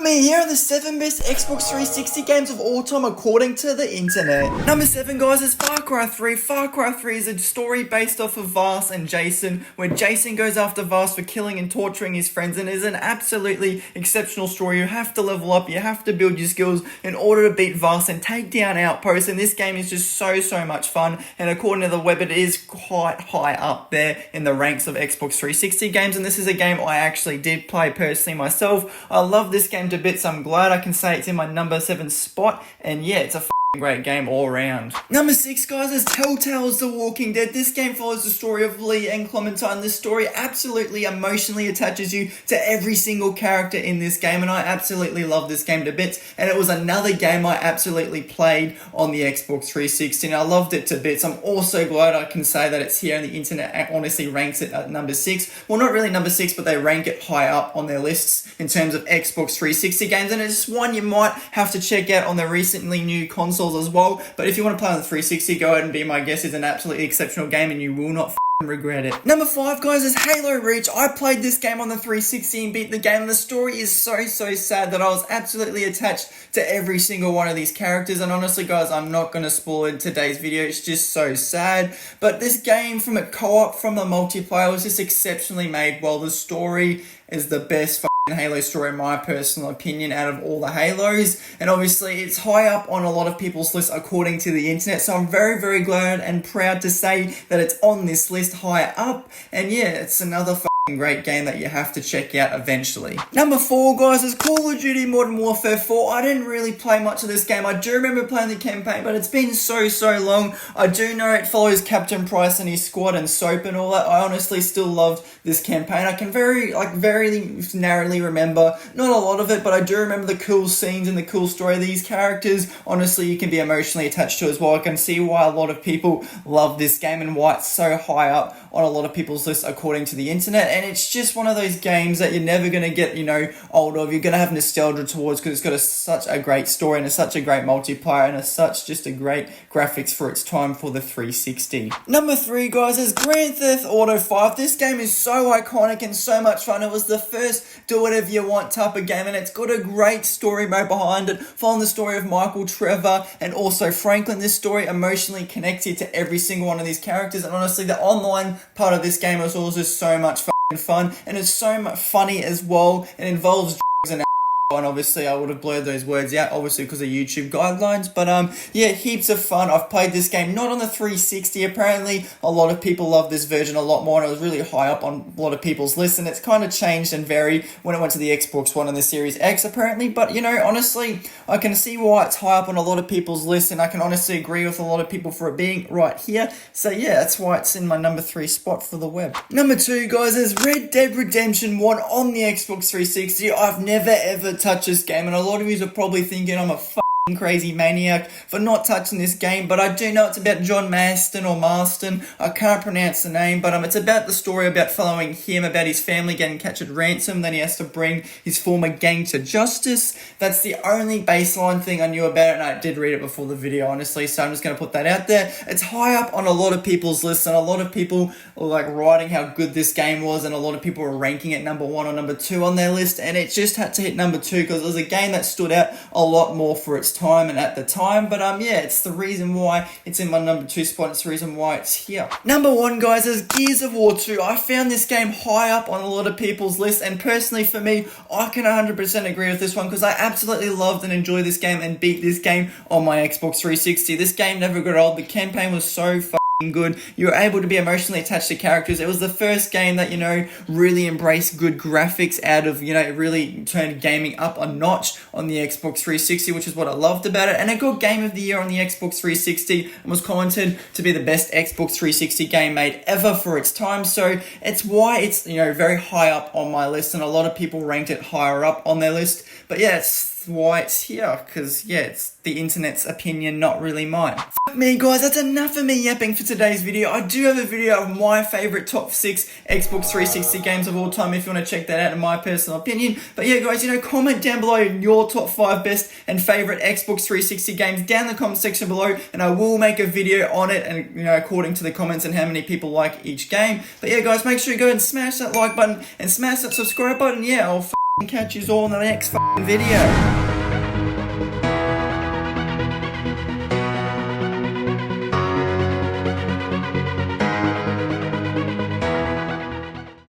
Me here are the 7 best Xbox 360 games of all time according to the internet. Number 7, guys, is Far Cry 3. Far Cry 3 is a story based off of Vaas and Jason, where Jason goes after Vaas for killing and torturing his friends, and it is an absolutely exceptional story. You have to level up, you have to build your skills in order to beat Vaas and take down outposts, and this game is just so much fun, and according to the web, it is quite high up there in the ranks of Xbox 360 games, and this is a game I actually did play personally myself. I love this game to bits. I'm glad I can say it's in my number 7 spot, and yeah, it's a great game all around. Number 6, guys, is Telltale's The Walking Dead. This game follows the story of Lee and Clementine. This story absolutely emotionally attaches you to every single character in this game, and I absolutely love this game to bits, and it was another game I absolutely played on the Xbox 360, and I loved it to bits. I'm also glad I can say that it's here, and the internet honestly ranks it at number 6. Well, not really number 6, but they rank it high up on their lists in terms of Xbox 360 games, and it's one you might have to check out on the recently new console as well. But if you want to play on the 360, go ahead and be my guest. It's an absolutely exceptional game and you will not regret it. Number 5, guys, is Halo Reach. I played this game on the 360 and beat the game, and the story is so sad that I was absolutely attached to every single one of these characters, and honestly, guys, I'm not going to spoil in today's video. It's just so sad, but this game, from a co-op, from the multiplayer, was just exceptionally made well. The story is the best Halo story in my personal opinion out of all the Halos, and obviously it's high up on a lot of people's lists according to the internet, so I'm very glad and proud to say that it's on this list high up, and yeah, it's another great game that you have to check out eventually. Number 4, guys, is Call of Duty Modern Warfare 4. I didn't really play much of this game. I do remember playing the campaign, but it's been so long. I do know it follows Captain Price and his squad and Soap and all that. I honestly still loved this campaign. I can very narrowly remember, not a lot of it, but I do remember the cool scenes and the cool story of these characters. Honestly, you can be emotionally attached to as well. I can see why a lot of people love this game and why it's so high up on a lot of people's lists according to the internet. And it's just one of those games that you're never going to get, old of. You're going to have nostalgia towards, because it's got such a great story and such a great multiplayer and just a great graphics for its time for the 360. Number 3, guys, is Grand Theft Auto 5. This game is so iconic and so much fun. It was the first do whatever you want type of game, and it's got a great story mode behind it, following the story of Michael, Trevor, and also Franklin. This story emotionally connects you to every single one of these characters, and honestly, the online part of this game is also so much fun, and it's so much funny as well. It involves drugs and obviously I would have blurred those words out, obviously because of YouTube guidelines, but yeah, heaps of fun. I've played this game not on the 360. Apparently a lot of people love this version a lot more, and it was really high up on a lot of people's lists, and it's kind of changed and varied when it went to the Xbox One and the Series X apparently, but honestly, I can see why it's high up on a lot of people's lists, and I can honestly agree with a lot of people for it being right here. So yeah, that's why it's in my number 3 spot for the web. Number 2, guys, is Red Dead Redemption 1 on the Xbox 360. I've never ever touch this game, and a lot of you are probably thinking I'm a crazy maniac for not touching this game, but I do know it's about John Marston or Marston. I can't pronounce the name, but it's about the story about following him, about his family getting captured ransom, then he has to bring his former gang to justice. That's the only baseline thing I knew about it, and I did read it before the video, honestly, so I'm just going to put that out there. It's high up on a lot of people's lists, and a lot of people are writing how good this game was, and a lot of people are ranking it number 1 or number 2 on their list, and it just had to hit number 2 because it was a game that stood out a lot more for its time and at the time, but yeah, it's the reason why it's in my number 2 spot. It's the reason why it's here. Number 1, guys, is Gears of War 2. I found this game high up on a lot of people's lists, and personally for me, I can 100% agree with this one because I absolutely loved and enjoyed this game and beat this game on my Xbox 360. This game never got old. The campaign was so good. You were able to be emotionally attached to characters. It was the first game that, really embraced good graphics out of, it really turned gaming up a notch on the Xbox 360, which is what I loved about it. And it got Game of the Year on the Xbox 360 and was commented to be the best Xbox 360 game made ever for its time. So it's why it's, very high up on my list, and a lot of people ranked it higher up on their list. But yeah, it's why it's here, because yeah, it's the internet's opinion, not really mine. Fuck me, guys, that's enough of me yapping for today's video. I do have a video of my favorite top 6 Xbox 360 games of all time if you want to check that out, in my personal opinion. But yeah, guys, comment down below your top 5 best and favorite Xbox 360 games down in the comment section below, and I will make a video on it, and according to the comments and how many people like each game. But yeah, guys, make sure you go and smash that like button and smash that subscribe button. Yeah, I'll catch you all in the next video.